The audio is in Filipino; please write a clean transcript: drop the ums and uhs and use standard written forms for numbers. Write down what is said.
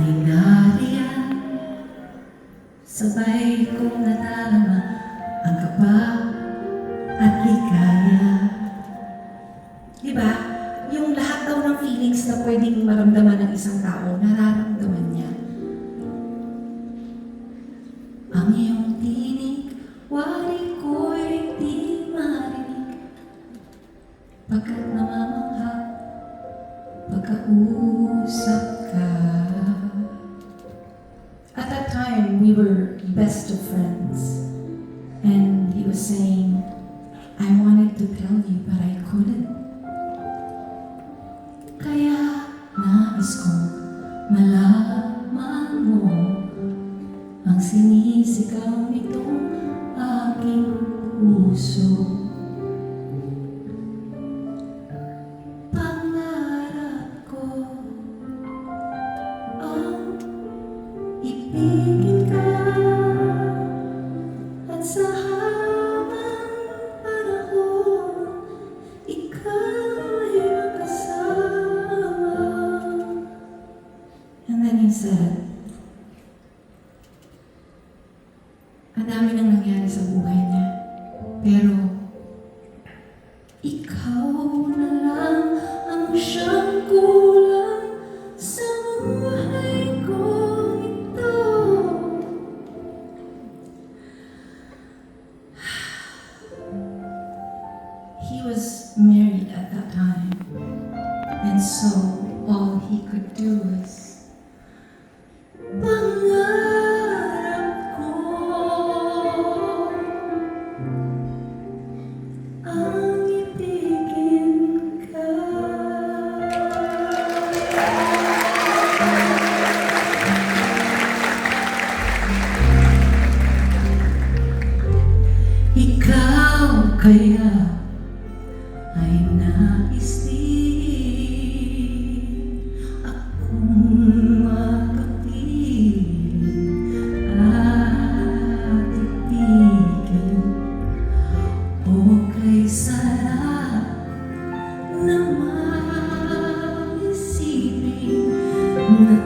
Sana'y nariyan, sabay kong nadarama ang kaba at ligaya. Diba? Yung lahat daw ng feelings na pwedeng maramdaman ng isang tao, nararamdaman niya. Ang iyong tinig, wari ko'y di marinig, pagkat namamangha, pagkausap ka. At that time, we were best of friends. And he was saying, I wanted to tell you, but I couldn't. Kaya nais kong malaman mo ang sinisigaw nitong aking puso. Pangarap ko ang ibigin ka, at sa habang panahon ikaw ay makasama. And then he said, ang dami nang nangyari sa buhay niya, pero ikaw na lang ang siyang kulang sa buhay ko ito. He was married at that time, and so all he could do was pangarap ko ang ibigin ka. Ikaw kaya ay nais din akong makapiling at ibigin, o kay sarap naman isipin na